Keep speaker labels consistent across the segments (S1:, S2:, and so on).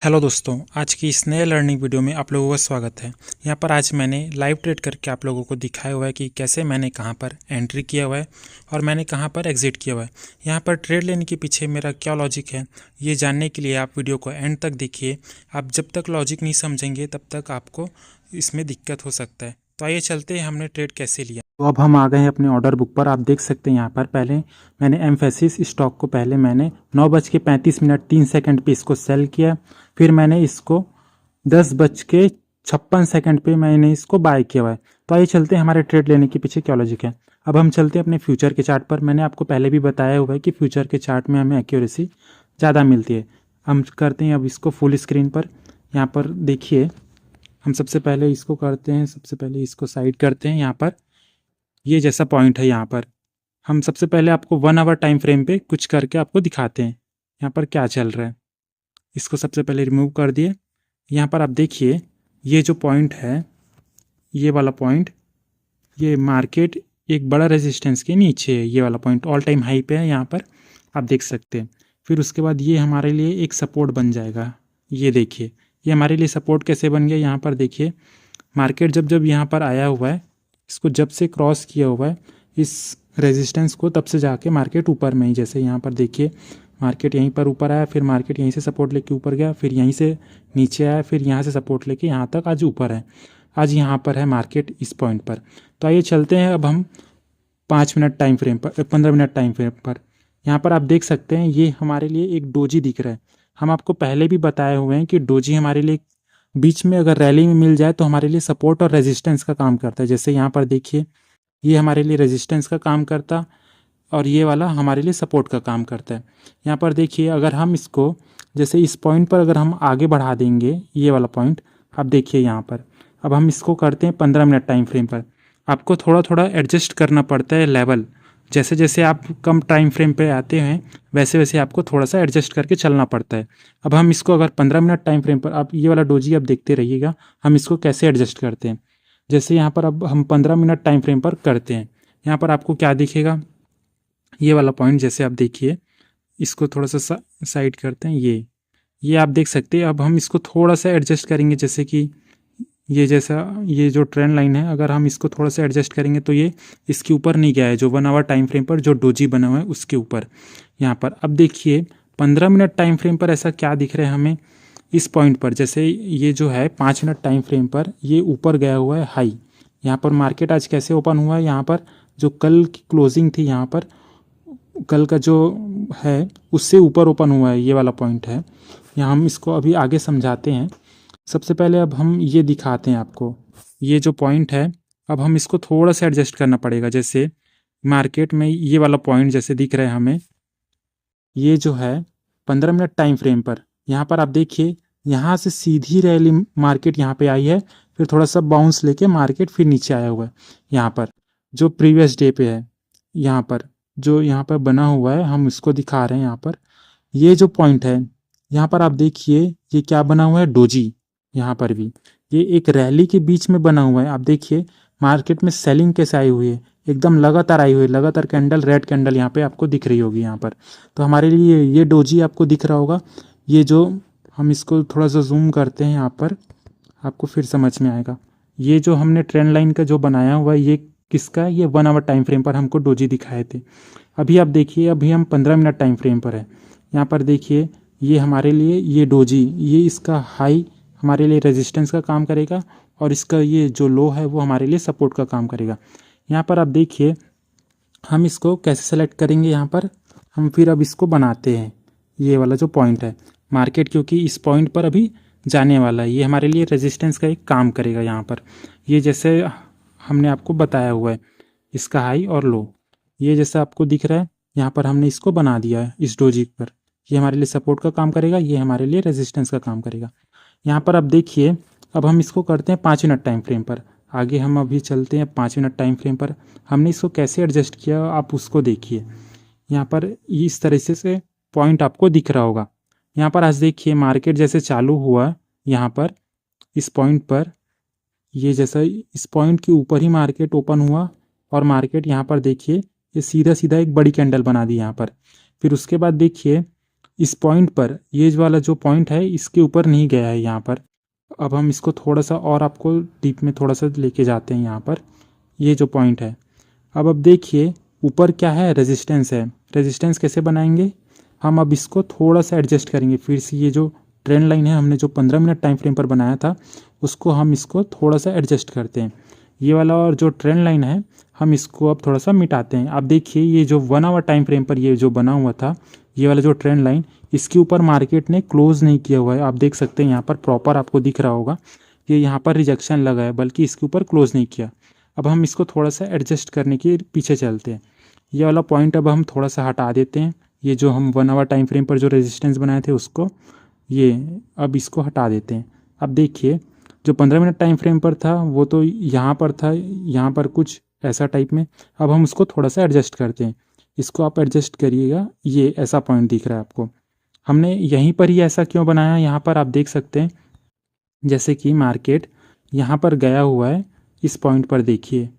S1: Hello दोस्तों, आज की इस नए लर्निंग वीडियो में आप लोगों का स्वागत है। यहाँ पर आज मैंने लाइव ट्रेड करके आप लोगों को दिखाया हुआ है कि कैसे मैंने कहाँ पर एंट्री किया हुआ है और मैंने कहाँ पर एग्जिट किया हुआ है। यहाँ पर ट्रेड लेने के पीछे मेरा क्या लॉजिक है, ये जानने के लिए आप वीडियो को एंड तक देखिए। आप जब तक लॉजिक नहीं समझेंगे तब तक आपको इसमें दिक्कत हो सकता है। तो आइए चलते हैं हमने ट्रेड कैसे लिया। तो अब हम आ गए हैं अपने ऑर्डर बुक पर। आप देख सकते हैं यहाँ पर पहले मैंने एम्फेसिस स्टॉक को पहले मैंने 9:35 पे इसको सेल किया। फिर मैंने इसको 10:56 पे मैंने इसको बाय किया हुआ है। तो आइए चलते हैं हमारे ट्रेड लेने के पीछे क्या लॉजिक है। अब हम चलते हैं अपने फ्यूचर के चार्ट पर। मैंने आपको पहले भी बताया हुआ है कि फ्यूचर के चार्ट में हमें एक्यूरेसी ज़्यादा मिलती है। हम करते हैं अब इसको फुल स्क्रीन पर। यहाँ पर देखिए, हम सबसे पहले इसको करते हैं, सबसे पहले इसको साइड करते हैं। यहाँ पर ये जैसा पॉइंट है, यहाँ पर हम सबसे पहले आपको 1 आवर टाइम फ्रेम पे कुछ करके आपको दिखाते हैं यहाँ पर क्या चल रहा है। इसको सबसे पहले रिमूव कर दिए। यहाँ पर आप देखिए, ये जो पॉइंट है, ये वाला पॉइंट, ये मार्केट एक बड़ा रेजिस्टेंस के नीचे है। ये वाला पॉइंट ऑल टाइम हाई पे है, यहाँ पर आप देख सकते हैं। फिर उसके बाद ये हमारे लिए एक सपोर्ट बन जाएगा। ये देखिए, ये हमारे लिए सपोर्ट कैसे बन गया। यहाँ पर देखिए, मार्केट जब जब यहाँ पर आया हुआ है, इसको जब से क्रॉस किया हुआ है इस रेजिस्टेंस को, तब से जाके मार्केट ऊपर में ही, जैसे यहाँ पर देखिए मार्केट यहीं पर ऊपर आया, फिर मार्केट यहीं से सपोर्ट लेके ऊपर गया, फिर यहीं से नीचे आया, फिर यहाँ से सपोर्ट लेके यहाँ तक आज ऊपर है। आज यहाँ पर है मार्केट इस पॉइंट पर। तो आइए चलते हैं अब हम 5 मिनट टाइम फ्रेम पर, 15 मिनट टाइम फ्रेम पर। यहाँ पर आप देख सकते हैं, ये हमारे लिए एक डोजी दिख रहा है। हम आपको पहले भी बताए हुए हैं कि डोजी हमारे लिए बीच में अगर रैली में मिल जाए तो हमारे लिए सपोर्ट और रेजिस्टेंस का काम करता है। जैसे यहाँ पर देखिए, ये हमारे लिए रेजिस्टेंस का काम करता और ये वाला हमारे लिए सपोर्ट का काम करता है। यहाँ पर देखिए, अगर हम इसको जैसे इस पॉइंट पर अगर हम आगे बढ़ा देंगे, ये वाला पॉइंट आप देखिए यहाँ पर, अब हम इसको करते हैं 15 मिनट टाइम फ्रेम पर। आपको थोड़ा थोड़ा एडजस्ट करना पड़ता है लेवल। जैसे जैसे आप कम टाइम फ्रेम पे आते हैं वैसे वैसे आपको थोड़ा सा एडजस्ट करके चलना पड़ता है। अब हम इसको अगर 15 मिनट टाइम फ्रेम पर, आप ये वाला डोजी आप देखते रहिएगा हम इसको कैसे एडजस्ट करते हैं। जैसे यहाँ पर अब हम 15 मिनट टाइम फ्रेम पर करते हैं, यहाँ पर आपको क्या दिखेगा, ये वाला पॉइंट जैसे आप देखिए, इसको थोड़ा सा साइड करते हैं। ये आप देख सकते हैं। अब हम इसको थोड़ा सा एडजस्ट करेंगे, जैसे कि ये जैसा ये जो ट्रेंड लाइन है, अगर हम इसको थोड़ा सा एडजस्ट करेंगे तो ये इसके ऊपर नहीं गया है, जो 1 आवर टाइम फ्रेम पर जो डोजी बना हुआ है उसके ऊपर। यहाँ पर अब देखिए 15 मिनट टाइम फ्रेम पर ऐसा क्या दिख रहा है हमें इस पॉइंट पर। जैसे ये जो है 5 मिनट टाइम फ्रेम पर ये ऊपर गया हुआ है हाई। यहाँ पर मार्केट आज कैसे ओपन हुआ है, यहाँ पर जो कल की क्लोजिंग थी, यहाँ पर कल का जो है उससे ऊपर ओपन हुआ है, ये वाला पॉइंट है। यहाँ हम इसको अभी आगे समझाते हैं। सबसे पहले अब हम ये दिखाते हैं आपको, ये जो पॉइंट है अब हम इसको थोड़ा सा एडजस्ट करना पड़ेगा। जैसे मार्केट में ये वाला पॉइंट जैसे दिख रहा है हमें, ये जो है 15 मिनट टाइम फ्रेम पर, यहाँ पर आप देखिए, यहाँ से सीधी रैली मार्केट यहाँ पे आई है, फिर थोड़ा सा बाउंस लेके मार्केट फिर नीचे आया हुआ है। यहाँ पर जो प्रीवियस डे पे है, यहाँ पर जो यहाँ पर बना हुआ है हम इसको दिखा रहे हैं। यहाँ पर ये जो पॉइंट है, यहाँ पर आप देखिए ये क्या बना हुआ है, डोजी। यहाँ पर भी ये एक रैली के बीच में बना हुआ है। आप देखिए मार्केट में सेलिंग कैसे आई हुई है, एकदम लगातार आई हुई है, लगातार कैंडल, रेड कैंडल यहाँ पे आपको दिख रही होगी यहाँ पर। तो हमारे लिए ये डोजी आपको दिख रहा होगा। ये जो हम इसको थोड़ा सा जूम करते हैं, यहाँ पर आपको फिर समझ में आएगा। ये जो हमने ट्रेंड लाइन का जो बनाया हुआ है, ये किसका है, ये 1 आवर टाइम फ्रेम पर हमको डोजी दिखाए थे। अभी आप देखिए, अभी हम 15 मिनट टाइम फ्रेम पर है। यहाँ पर देखिए, ये हमारे लिए ये डोजी, ये इसका हाई हमारे लिए रेजिस्टेंस का काम करेगा और इसका ये जो लो है वो हमारे लिए सपोर्ट का काम करेगा। यहाँ पर आप देखिए, हम इसको कैसे सेलेक्ट करेंगे। यहाँ पर हम फिर अब इसको बनाते हैं, ये वाला जो पॉइंट है मार्केट, क्योंकि इस पॉइंट पर अभी जाने वाला है, ये हमारे लिए रेजिस्टेंस का एक काम करेगा। यहाँ पर ये जैसे हमने आपको बताया हुआ है, इसका हाई और लो, ये जैसा आपको दिख रहा है, यहाँ पर हमने इसको बना दिया है इस डोजी पर। ये हमारे लिए सपोर्ट का काम करेगा, ये हमारे लिए रेजिस्टेंस का काम करेगा। यहाँ पर अब देखिए, अब हम इसको करते हैं 5 मिनट टाइम फ्रेम पर। आगे हम अभी चलते हैं 5 मिनट टाइम फ्रेम पर। हमने इसको कैसे एडजस्ट किया आप उसको देखिए। यहाँ पर इस तरह से पॉइंट आपको दिख रहा होगा। यहाँ पर आज देखिए मार्केट जैसे चालू हुआ, यहाँ पर इस पॉइंट पर, ये जैसा इस पॉइंट के ऊपर ही मार्केट ओपन हुआ और मार्केट यहाँ पर देखिए ये सीधा सीधा एक बड़ी कैंडल बना दी यहाँ पर। फिर उसके बाद देखिए इस पॉइंट पर, ये वाला जो पॉइंट है इसके ऊपर नहीं गया है यहाँ पर। अब हम इसको थोड़ा सा और आपको डीप में थोड़ा सा लेके जाते हैं यहाँ पर। ये जो पॉइंट है, अब देखिए ऊपर क्या है, रेजिस्टेंस है। रेजिस्टेंस कैसे बनाएंगे हम, अब इसको थोड़ा सा एडजस्ट करेंगे। फिर से ये जो ट्रेंड लाइन है हमने जो 15 मिनट टाइम फ्रेम पर बनाया था उसको हम इसको थोड़ा सा एडजस्ट करते हैं। ये वाला और जो ट्रेंड लाइन है हम इसको अब थोड़ा सा मिटाते हैं। अब देखिए ये जो 1 आवर टाइम फ्रेम पर ये जो बना हुआ था, ये वाला जो ट्रेंड लाइन, इसके ऊपर मार्केट ने क्लोज नहीं किया हुआ है। आप देख सकते हैं यहाँ पर प्रॉपर आपको दिख रहा होगा कि यहाँ पर रिजेक्शन लगा है, बल्कि इसके ऊपर क्लोज नहीं किया। अब हम इसको थोड़ा सा एडजस्ट करने के पीछे चलते हैं। ये वाला पॉइंट अब हम थोड़ा सा हटा देते हैं। ये जो हम 1 आवर टाइम फ्रेम पर जो रेजिस्टेंस बनाए थे उसको, ये अब इसको हटा देते हैं। अब देखिए जो 15 मिनट टाइम फ्रेम पर था वो तो यहाँ पर था, यहाँ पर कुछ ऐसा टाइप में। अब हम उसको थोड़ा सा एडजस्ट करते हैं। इसको आप एडजस्ट करिएगा, ये ऐसा पॉइंट दिख रहा है आपको। हमने यहीं पर ही ऐसा क्यों बनाया, यहाँ पर आप देख सकते हैं जैसे कि मार्केट यहाँ पर गया हुआ है। इस पॉइंट पर देखिए,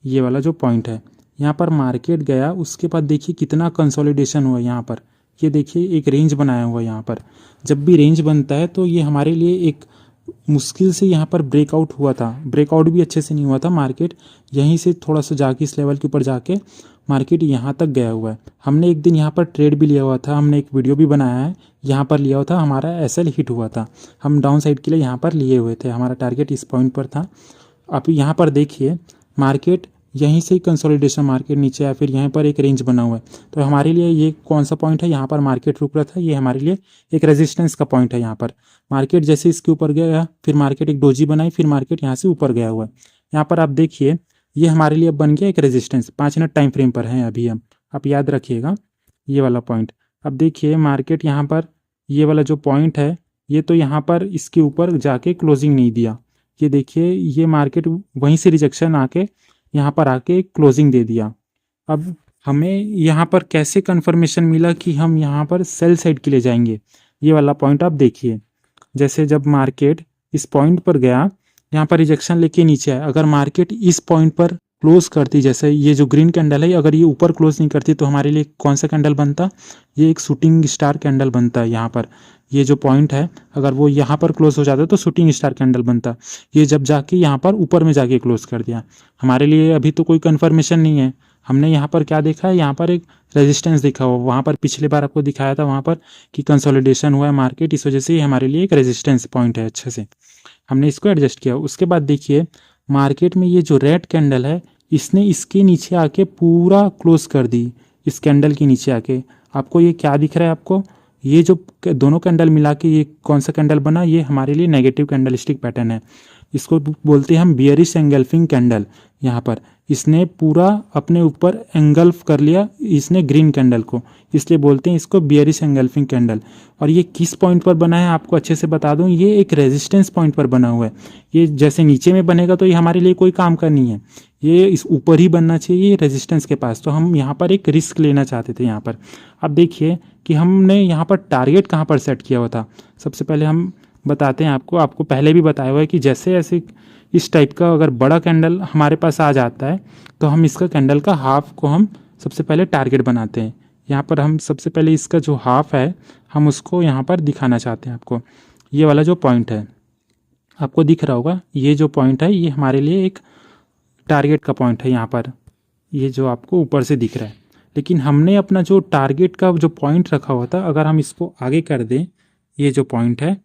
S1: ये वाला जो पॉइंट है यहाँ पर मार्केट गया, उसके बाद देखिए कितना कंसोलिडेशन हुआ यहाँ पर। ये देखिए एक रेंज बनाया हुआ है यहाँ पर। जब भी रेंज बनता है तो ये हमारे लिए एक मुश्किल से यहाँ पर ब्रेकआउट हुआ था। ब्रेकआउट भी अच्छे से नहीं हुआ था, मार्केट यहीं से थोड़ा सा जाके इस लेवल के ऊपर जाके मार्केट यहाँ तक गया हुआ है। हमने एक दिन यहाँ पर ट्रेड भी लिया हुआ था, हमने एक वीडियो भी बनाया है, यहाँ पर लिया हुआ था, हमारा एसएल हिट हुआ था। हम डाउन साइड के लिए यहाँ पर लिए हुए थे, हमारा टारगेट इस पॉइंट पर था। आप यहाँ पर देखिए मार्केट यहीं से ही कंसोलिडेशन, मार्केट नीचे आया, फिर यहाँ पर एक रेंज बना हुआ है। तो हमारे लिए ये कौन सा पॉइंट है, यहाँ पर मार्केट रुक रहा था, ये हमारे लिए एक रेजिस्टेंस का पॉइंट है। यहाँ पर मार्केट जैसे इसके ऊपर गया, फिर मार्केट एक डोजी बनाई, फिर मार्केट यहाँ से ऊपर गया हुआ है। यहाँ पर आप देखिए ये हमारे लिए बन गया एक रेजिस्टेंस। 5 मिनट टाइम फ्रेम पर है अभी हम, आप याद रखिएगा ये वाला पॉइंट। अब देखिए मार्केट यहाँ पर ये वाला जो पॉइंट है, ये तो यहाँ पर इसके ऊपर जाके क्लोजिंग नहीं दिया। ये देखिए ये मार्केट वहीं से रिजेक्शन आके यहाँ पर आके क्लोजिंग दे दिया। अब हमें यहाँ पर कैसे कंफर्मेशन मिला कि हम यहाँ पर सेल साइड के लिए जाएंगे, ये वाला पॉइंट आप देखिए। जैसे जब मार्केट इस पॉइंट पर गया, यहाँ पर रिजेक्शन लेके नीचे आया, अगर मार्केट इस पॉइंट पर क्लोज करती, जैसे ये जो ग्रीन कैंडल है, अगर ये ऊपर क्लोज नहीं करती तो हमारे लिए कौन सा कैंडल बनता, ये एक शूटिंग स्टार कैंडल बनता है। यहाँ पर ये जो पॉइंट है अगर वो यहाँ पर क्लोज हो जाता तो शूटिंग स्टार कैंडल बनता। ये जब जाके यहाँ पर ऊपर में जाके क्लोज कर दिया, हमारे लिए अभी तो कोई कन्फर्मेशन नहीं है। हमने यहाँ पर क्या देखा है, यहाँ पर एक रेजिस्टेंस देखा हुआ, वहाँ पर पिछले बार आपको दिखाया था वहाँ पर कि कंसोलिडेशन हुआ है मार्केट, इस वजह से ये हमारे लिए एक रेजिस्टेंस पॉइंट है। अच्छे से हमने इसको एडजस्ट किया। उसके बाद देखिए मार्केट में ये जो रेड कैंडल है, इसने इसके नीचे आके पूरा क्लोज कर दी। इस कैंडल के नीचे आके आपको ये क्या दिख रहा है, आपको ये जो दोनों कैंडल मिला के ये कौन सा कैंडल बना, ये हमारे लिए नेगेटिव कैंडलस्टिक पैटर्न है। इसको बोलते हैं हम बियरिश एंगल्फिंग कैंडल। यहाँ पर इसने पूरा अपने ऊपर एंगल्फ कर लिया इसने ग्रीन कैंडल को, इसलिए बोलते हैं इसको बियरिश एंगल्फिंग कैंडल। और ये किस पॉइंट पर बना है आपको अच्छे से बता दूं, ये एक रेजिस्टेंस पॉइंट पर बना हुआ है। ये जैसे नीचे में बनेगा तो ये हमारे लिए कोई काम का नहीं है, ये इस ऊपर ही बनना चाहिए रेजिस्टेंस के पास। तो हम यहाँ पर एक रिस्क लेना चाहते थे यहाँ पर। अब देखिए कि हमने यहाँ पर टारगेट कहाँ पर सेट किया हुआ था। सबसे पहले हम बताते हैं आपको पहले भी बताया हुआ है कि जैसे ऐसे इस टाइप का अगर बड़ा कैंडल हमारे पास आ जाता है तो हम इसका कैंडल का हाफ को हम सबसे पहले टारगेट बनाते हैं। यहाँ पर हम सबसे पहले इसका जो हाफ है हम उसको यहाँ पर दिखाना चाहते हैं आपको। ये वाला जो पॉइंट है आपको दिख रहा होगा, ये जो पॉइंट है ये हमारे लिए एक टारगेट का पॉइंट है यहाँ पर, ये जो आपको ऊपर से दिख रहा है। लेकिन हमने अपना जो टारगेट का जो पॉइंट रखा हुआ था, अगर हम इसको आगे कर दें, ये जो पॉइंट है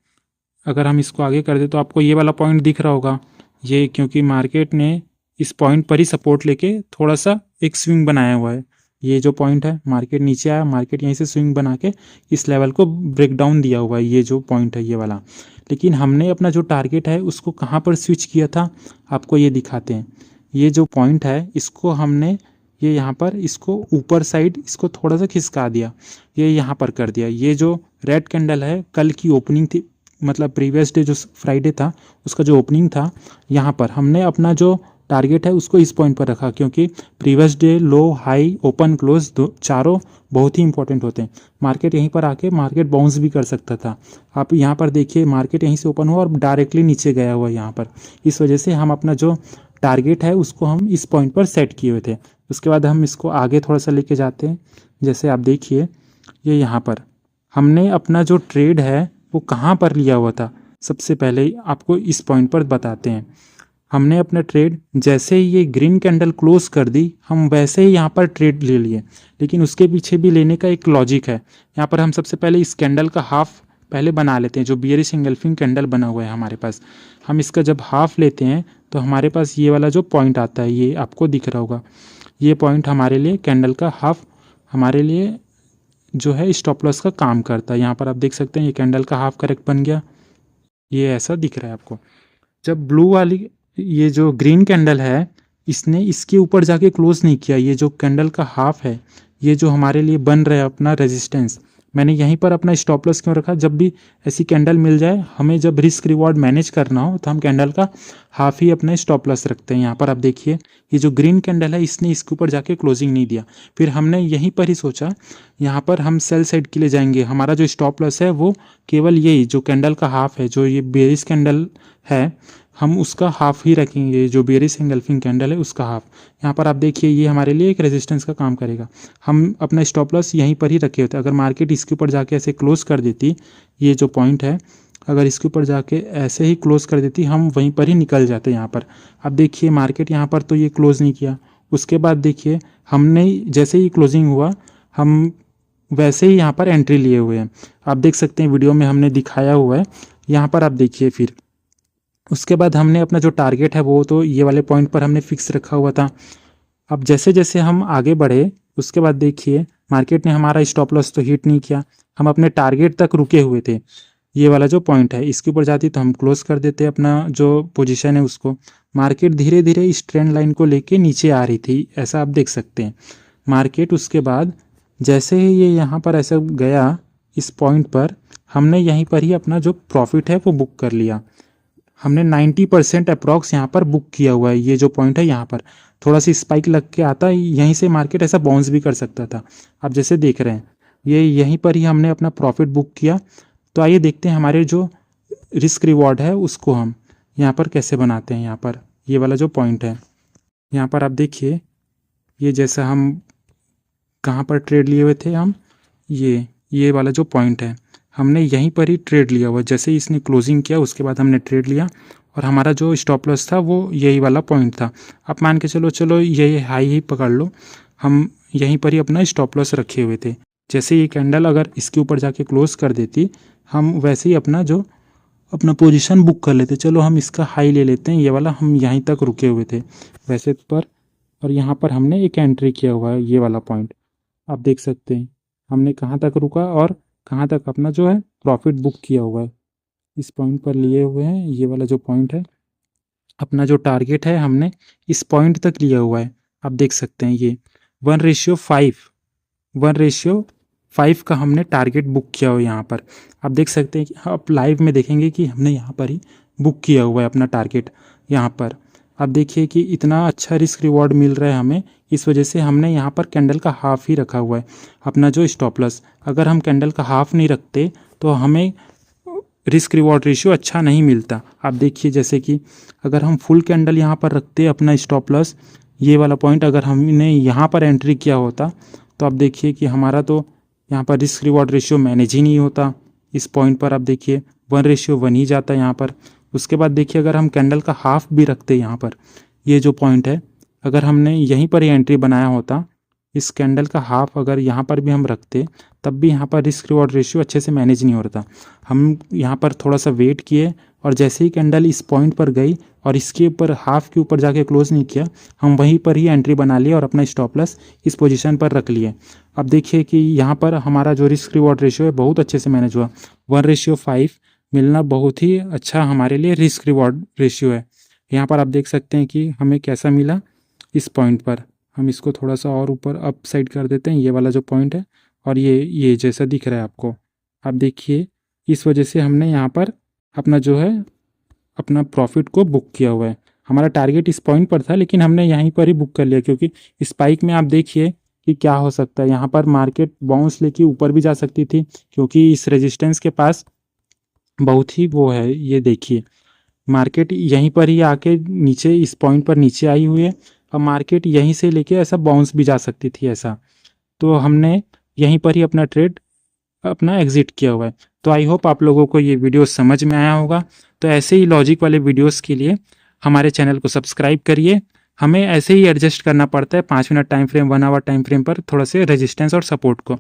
S1: अगर हम इसको आगे कर दें तो आपको ये वाला पॉइंट दिख रहा होगा। ये क्योंकि मार्केट ने इस पॉइंट पर ही सपोर्ट लेके थोड़ा सा एक स्विंग बनाया हुआ है। ये जो पॉइंट है मार्केट नीचे आया, मार्केट यहीं से स्विंग बना के इस लेवल को ब्रेक डाउन दिया हुआ है, ये जो पॉइंट है ये वाला। लेकिन हमने अपना जो टारगेट है उसको कहाँ पर स्विच किया था आपको ये दिखाते हैं। ये जो पॉइंट है इसको हमने ये यहाँ पर इसको ऊपर साइड इसको थोड़ा सा खिसका दिया, ये यहाँ पर कर दिया। ये जो रेड कैंडल है कल की ओपनिंग थी, मतलब प्रीवियस डे जो फ्राइडे था उसका जो ओपनिंग था, यहाँ पर हमने अपना जो टारगेट है उसको इस पॉइंट पर रखा, क्योंकि प्रीवियस डे लो हाई ओपन क्लोज चारों बहुत ही इंपॉर्टेंट होते हैं। मार्केट यहीं पर आके मार्केट बाउंस भी कर सकता था। आप यहाँ पर देखिए मार्केट यहीं से ओपन हुआ और डायरेक्टली नीचे गया हुआ यहाँ पर, इस वजह से हम अपना जो टारगेट है उसको हम इस पॉइंट पर सेट किए हुए थे। उसके बाद हम इसको आगे थोड़ा सा लेके जाते हैं। जैसे आप देखिए ये यहाँ पर हमने अपना जो ट्रेड है वो कहाँ पर लिया हुआ था, सबसे पहले आपको इस पॉइंट पर बताते हैं। हमने अपना ट्रेड जैसे ही ये ग्रीन कैंडल क्लोज कर दी, हम वैसे ही यहाँ पर ट्रेड ले लिए, लेकिन उसके पीछे भी लेने का एक लॉजिक है। यहाँ पर हम सबसे पहले इस कैंडल का हाफ पहले बना लेते हैं, जो बियरिश एंगल्फिंग कैंडल बना हुआ है हमारे पास। हम इसका जब हाफ लेते हैं तो हमारे पास ये वाला जो पॉइंट आता है, ये आपको दिख रहा होगा, ये पॉइंट हमारे लिए कैंडल का हाफ हमारे लिए जो है स्टॉप लॉस का काम करता है। यहाँ पर आप देख सकते हैं ये कैंडल का हाफ करेक्ट बन गया, ये ऐसा दिख रहा है आपको। जब ब्लू वाली ये जो ग्रीन कैंडल है, इसने इसके ऊपर जाके क्लोज नहीं किया, ये जो कैंडल का हाफ है, ये जो हमारे लिए बन रहा है अपना रेजिस्टेंस, मैंने यहीं पर अपना स्टॉप लॉस क्यों रखा, जब भी ऐसी कैंडल मिल जाए, हमें जब रिस्क रिवॉर्ड मैनेज करना हो तो हम कैंडल का हाफ ही अपना स्टॉप लॉस रखते हैं। यहाँ पर आप देखिए ये जो ग्रीन कैंडल है, इसने इसके ऊपर जाके क्लोजिंग नहीं दिया, फिर हमने यहीं पर ही सोचा यहाँ पर हम सेल साइड के लिए जाएंगे, हमारा जो स्टॉप लॉस है वो केवल यही जो कैंडल का हाफ है, जो ये बेरिश कैंडल है, हम उसका हाफ ही रखेंगे, जो बेरिश एंगल्फिंग कैंडल है उसका हाफ। यहाँ पर आप देखिए ये हमारे लिए एक रेजिस्टेंस का काम करेगा। हम अपना स्टॉप लॉस यहीं पर ही रखे होते, अगर मार्केट इसके ऊपर जाके ऐसे क्लोज कर देती, ये जो पॉइंट है अगर इसके ऊपर जाके ऐसे ही क्लोज कर देती, हम वहीं पर ही निकल जाते। यहाँ पर अब देखिए मार्केट यहाँ पर तो ये क्लोज नहीं किया, उसके बाद देखिए हमने जैसे ही क्लोजिंग हुआ, हम वैसे ही यहाँ पर एंट्री लिए हुए हैं। आप देख सकते हैं वीडियो में हमने दिखाया हुआ है, यहाँ पर आप देखिए। फिर उसके बाद हमने अपना जो टारगेट है वो तो ये वाले पॉइंट पर हमने फिक्स रखा हुआ था। अब जैसे जैसे हम आगे बढ़े, उसके बाद देखिए मार्केट ने हमारा स्टॉप लॉस तो हिट नहीं किया, हम अपने टारगेट तक रुके हुए थे। ये वाला जो पॉइंट है इसके ऊपर जाती तो हम क्लोज कर देते अपना जो पोजीशन है उसको। मार्केट धीरे धीरे इस ट्रेंड लाइन को लेके नीचे आ रही थी, ऐसा आप देख सकते हैं। मार्केट उसके बाद जैसे ही ये यहाँ पर ऐसा गया इस पॉइंट पर, हमने यहीं पर ही अपना जो प्रॉफिट है वो बुक कर लिया। हमने 90% अप्रॉक्स यहाँ पर बुक किया हुआ है। ये जो पॉइंट है यहाँ पर थोड़ा सी स्पाइक लग के आता, यहीं से मार्केट ऐसा बाउंस भी कर सकता था। आप जैसे देख रहे हैं ये यहीं पर ही हमने अपना प्रॉफिट बुक किया। तो आइए देखते हैं हमारे जो रिस्क रिवॉर्ड है उसको हम यहाँ पर कैसे बनाते हैं। यहाँ पर ये वाला जो पॉइंट है, यहाँ पर आप देखिए ये जैसा हम कहाँ पर ट्रेड लिए हुए थे, हम ये वाला जो पॉइंट है हमने यहीं पर ही ट्रेड लिया हुआ। जैसे ही इसने क्लोजिंग किया उसके बाद हमने ट्रेड लिया और हमारा जो स्टॉप लॉस था वो यही वाला पॉइंट था। आप मान के चलो ये हाई ही पकड़ लो, हम यहीं पर ही अपना स्टॉप लॉस रखे हुए थे। जैसे ये कैंडल अगर इसके ऊपर जाके क्लोज कर देती, हम वैसे ही अपना पोजीशन बुक कर लेते। चलो हम इसका हाई ले लेते हैं, ये वाला हम यहीं तक रुके हुए थे वैसे पर, और यहाँ पर हमने एक एंट्री किया हुआ है, ये वाला पॉइंट आप देख सकते हैं हमने कहाँ तक रुका और कहाँ तक अपना जो है प्रॉफिट बुक किया हुआ है। इस पॉइंट पर लिए हुए हैं, ये वाला जो पॉइंट है अपना जो टारगेट है हमने इस पॉइंट तक लिया हुआ है। आप देख सकते हैं ये 1:5 का हमने टारगेट बुक किया हुआ है यहाँ पर। आप देख सकते हैं कि आप लाइव में देखेंगे कि हमने यहाँ पर ही बुक किया हुआ है अपना टारगेट। यहाँ पर आप देखिए कि इतना अच्छा रिस्क रिवॉर्ड मिल रहा है हमें, इस वजह से हमने यहाँ पर कैंडल का हाफ ही रखा हुआ है अपना जो स्टॉप लॉस। अगर हम कैंडल का हाफ नहीं रखते तो हमें रिस्क रिवॉर्ड रेशियो अच्छा नहीं मिलता। आप देखिए जैसे कि अगर हम फुल कैंडल यहाँ पर रखते अपना स्टॉप लॉस, ये वाला पॉइंट अगर हमने यहाँ पर एंट्री किया होता तो आप देखिए कि हमारा तो यहाँ पर रिस्क रिवॉर्ड रेशियो मैनेज ही नहीं होता। इस पॉइंट पर आप देखिए 1:1 ही जाता है यहाँ पर। उसके बाद देखिए अगर हम कैंडल का हाफ भी रखते यहाँ पर, ये जो पॉइंट है अगर हमने यहीं पर ही एंट्री बनाया होता, इस कैंडल का हाफ अगर यहाँ पर भी हम रखते, तब भी यहाँ पर रिस्क रिवॉर्ड रेशियो अच्छे से मैनेज नहीं हो रहा था। हम यहाँ पर थोड़ा सा वेट किए और जैसे ही कैंडल इस पॉइंट पर गई और इसके ऊपर हाफ के ऊपर जाके क्लोज नहीं किया, हम वहीं पर ही एंट्री बना लिए और अपना स्टॉप लॉस इस पोजीशन पर रख लिए। अब देखिए कि यहाँ पर हमारा जो रिस्क रिवॉर्ड रेशियो है बहुत अच्छे से मैनेज हुआ। 1:5 मिलना बहुत ही अच्छा हमारे लिए रिस्क रिवॉर्ड रेशियो है। यहाँ पर आप देख सकते हैं कि हमें कैसा मिला इस पॉइंट पर। हम इसको थोड़ा सा और ऊपर अप साइड कर देते हैं, ये वाला जो पॉइंट है, और ये जैसा दिख रहा है आपको। आप देखिए इस वजह से हमने यहाँ पर अपना जो है अपना प्रॉफिट को बुक किया हुआ है। हमारा टारगेट इस पॉइंट पर था लेकिन हमने यहीं पर ही बुक कर लिया, क्योंकि स्पाइक में आप देखिए कि क्या हो सकता है। यहाँ पर मार्केट बाउंस लेके ऊपर भी जा सकती थी, क्योंकि इस रेजिस्टेंस के पास बहुत ही वो है। ये देखिए मार्केट यहीं पर ही आके नीचे इस पॉइंट पर नीचे आई हुई है, और मार्केट यहीं से लेके ऐसा बाउंस भी जा सकती थी ऐसा। तो हमने यहीं पर ही अपना ट्रेड अपना एग्जिट किया हुआ है। तो आई होप आप लोगों को ये वीडियो समझ में आया होगा। तो ऐसे ही लॉजिक वाले वीडियोस के लिए हमारे चैनल को सब्सक्राइब करिए। हमें ऐसे ही एडजस्ट करना पड़ता है 5 minute time frame, 1 hour time frame पर थोड़ा से रेजिस्टेंस और सपोर्ट को।